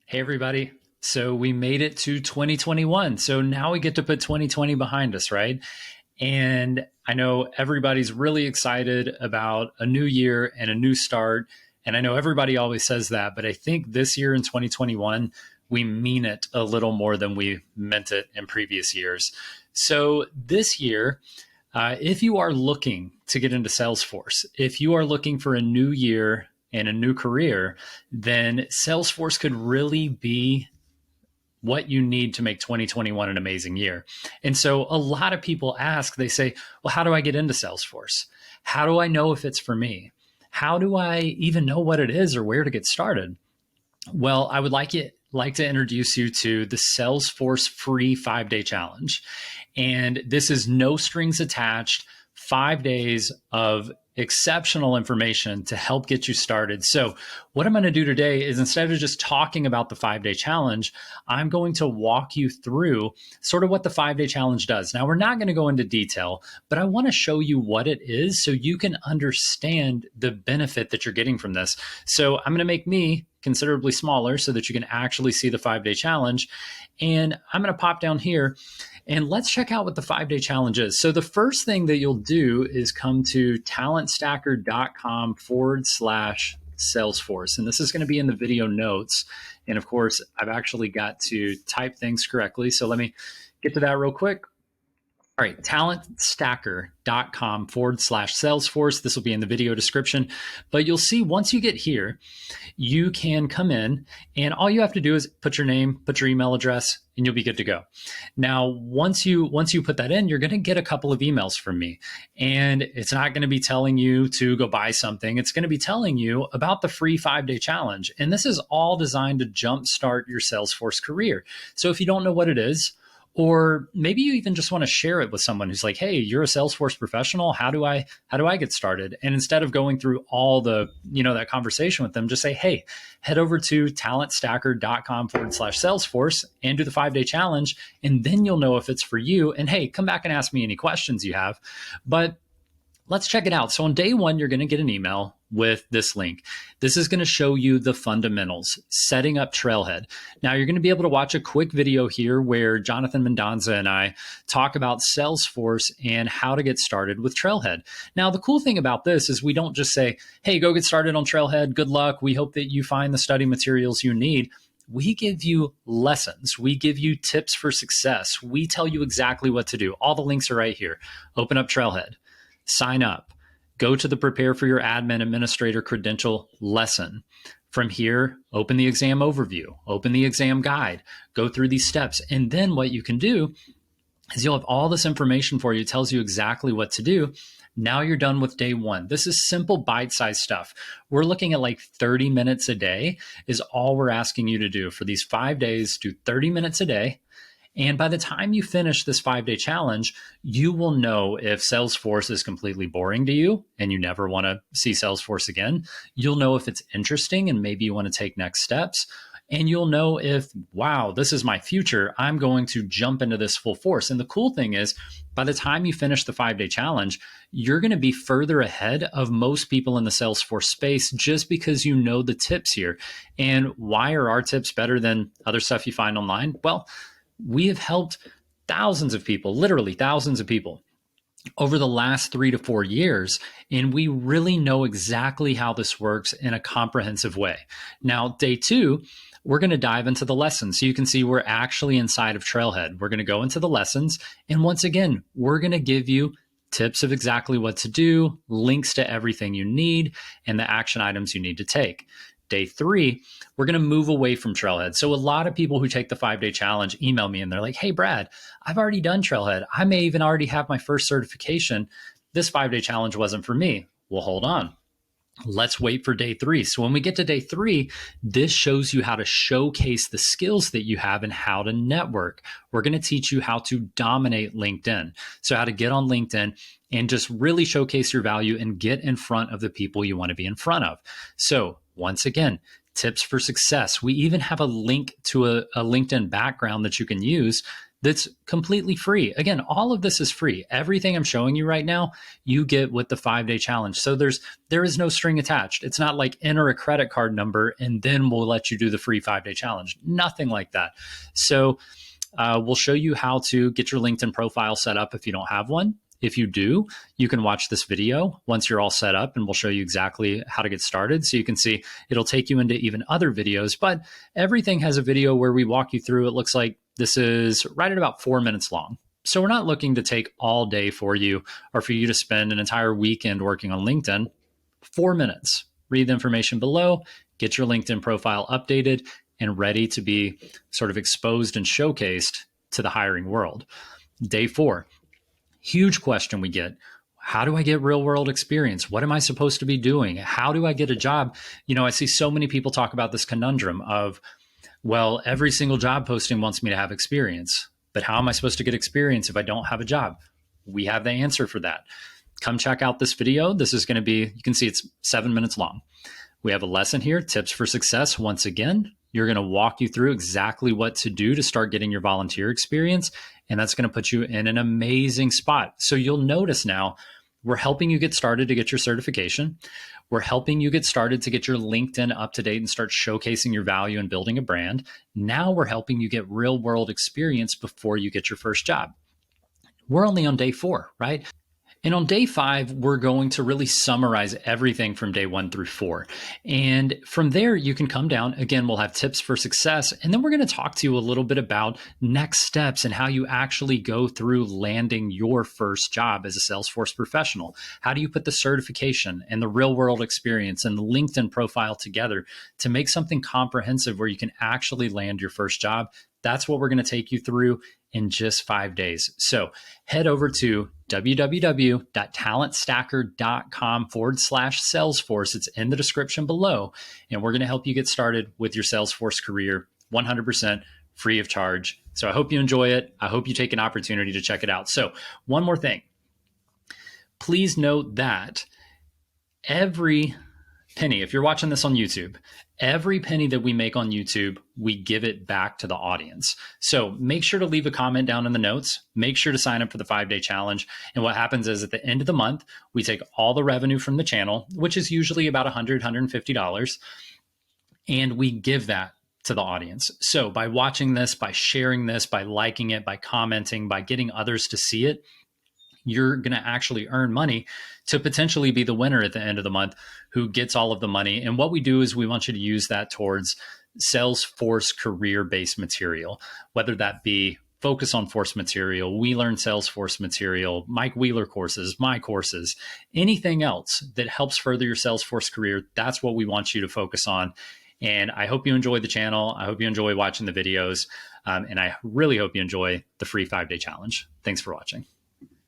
Hey, everybody. So we made it to 2021. So now we get to put 2020 behind us, right? And I know everybody's really excited about a new year and a new start. And I know everybody always says that, but I think this year in 2021, we mean it a little more than we meant it in previous years. So this year, if you are looking to get into Salesforce, if you are looking for a new year and a new career, then Salesforce could really be what you need to make 2021 an amazing year. And so a lot of people ask, they say, well, how do I get into Salesforce? How do I know if it's for me? How do I even know what it is or where to get started? Well, I would like to introduce you to the Salesforce free 5-day challenge. And this is no strings attached, 5 days of exceptional information to help get you started. So what I'm going to do today is, instead of just talking about the 5-day challenge, I'm going to walk you through sort of what the 5-day challenge does. Now, we're not going to go into detail, but I want to show you what it is so you can understand the benefit that you're getting from this. So I'm going to make me considerably smaller so that you can actually see the 5-day challenge. And I'm going to pop down here and let's check out what the 5-day challenge is. So the first thing that you'll do is come to talentstacker.com/Salesforce. And this is going to be in the video notes. And of course, I've actually got to type things correctly. So let me get to that real quick. All right, talentstacker.com/Salesforce. This will be in the video description. But you'll see once you get here, you can come in and all you have to do is put your name, put your email address, and you'll be good to go. Now, once you put that in, you're going to get a couple of emails from me. And it's not going to be telling you to go buy something. It's going to be telling you about the free 5-day challenge. And this is all designed to jumpstart your Salesforce career. So if you don't know what it is, or maybe you even just want to share it with someone who's like, hey, you're a Salesforce professional. How do I get started? And instead of going through all the, that conversation with them, just say, hey, head over to talentstacker.com/Salesforce and do the 5-day challenge. And then you'll know if it's for you. And hey, come back and ask me any questions you have. But let's check it out. So on day one, you're going to get an email with this link. This is going to show you the fundamentals, setting up Trailhead. Now, you're going to be able to watch a quick video here where Jonathan Mendonza and I talk about Salesforce and how to get started with Trailhead. Now, the cool thing about this is we don't just say, hey, go get started on Trailhead. Good luck. We hope that you find the study materials you need. We give you lessons. We give you tips for success. We tell you exactly what to do. All the links are right here. Open up Trailhead. Sign up, go to the prepare for your admin administrator credential lesson. From here, open the exam overview, open the exam guide, go through these steps. And then what you can do is you'll have all this information for you. It tells you exactly what to do. Now you're done with day one. This is simple bite-sized stuff. We're looking at like 30 minutes a day is all we're asking you to do for these 5 days. Do 30 minutes a day. And by the time you finish this 5-day challenge, you will know if Salesforce is completely boring to you and you never want to see Salesforce again. You'll know if it's interesting and maybe you want to take next steps. And you'll know if, wow, this is my future. I'm going to jump into this full force. And the cool thing is, by the time you finish the 5-day challenge, you're going to be further ahead of most people in the Salesforce space just because you know the tips here. And why are our tips better than other stuff you find online? Well, we have helped thousands of people, literally thousands of people over the last 3 to 4 years. And we really know exactly how this works in a comprehensive way. Now, day two, we're going to dive into the lessons. So you can see we're actually inside of Trailhead. We're going to go into the lessons. And once again, we're going to give you tips of exactly what to do, links to everything you need, and the action items you need to take. Day three, we're going to move away from Trailhead. So a lot of people who take the 5-day challenge email me and they're like, hey, Brad, I've already done Trailhead. I may even already have my first certification. This 5-day challenge wasn't for me. Well, hold on. Let's wait for day three. So when we get to day three, this shows you how to showcase the skills that you have and how to network. We're going to teach you how to dominate LinkedIn. So how to get on LinkedIn and just really showcase your value and get in front of the people you want to be in front of. So once again, tips for success. We even have a link to a LinkedIn background that you can use that's completely free. Again, all of this is free. Everything I'm showing you right now, you get with the 5-day challenge. So there is no string attached. It's not like enter a credit card number and then we'll let you do the free 5-day challenge. Nothing like that. So we'll show you how to get your LinkedIn profile set up if you don't have one. If you do, you can watch this video once you're all set up, and we'll show you exactly how to get started. So you can see it'll take you into even other videos, but everything has a video where we walk you through. It looks like this is right at about 4 minutes long. So we're not looking to take all day for you or for you to spend an entire weekend working on LinkedIn. 4 minutes. Read the information below, get your LinkedIn profile updated and ready to be sort of exposed and showcased to the hiring world. Day 4. Huge question we get. How do I get real world experience? What am I supposed to be doing? How do I get a job? I see so many people talk about this conundrum of, well, every single job posting wants me to have experience, but how am I supposed to get experience if I don't have a job? We have the answer for that. Come check out this video. This is going to be, you can see it's 7 minutes long. We have a lesson here, tips for success. Once again, you're going to walk you through exactly what to do to start getting your volunteer experience. And that's going to put you in an amazing spot. So you'll notice now we're helping you get started to get your certification. We're helping you get started to get your LinkedIn up to date and start showcasing your value and building a brand. Now we're helping you get real world experience before you get your first job. We're only on day 4, right? And on day 5, we're going to really summarize everything from day 1 through 4. And from there, you can come down. Again, we'll have tips for success. And then we're going to talk to you a little bit about next steps and how you actually go through landing your first job as a Salesforce professional. How do you put the certification and the real world experience and the LinkedIn profile together to make something comprehensive where you can actually land your first job? That's what we're going to take you through in just 5 days. So head over to www.talentstacker.com/Salesforce. It's in the description below. And we're going to help you get started with your Salesforce career 100% free of charge. So I hope you enjoy it. I hope you take an opportunity to check it out. So one more thing, please note that every penny, if you're watching this on YouTube, every penny that we make on YouTube, we give it back to the audience. So make sure to leave a comment down in the notes. Make sure to sign up for the 5-day challenge. And what happens is at the end of the month, we take all the revenue from the channel, which is usually about $100, $150, and we give that to the audience. So by watching this, by sharing this, by liking it, by commenting, by getting others to see it, you're going to actually earn money to potentially be the winner at the end of the month who gets all of the money. And what we do is we want you to use that towards Salesforce career-based material, whether that be Focus on Force material, We Learn Salesforce material, Mike Wheeler courses, my courses, anything else that helps further your Salesforce career. That's what we want you to focus on. And I hope you enjoy the channel. I hope you enjoy watching the videos. And I really hope you enjoy the free 5-day challenge. Thanks for watching.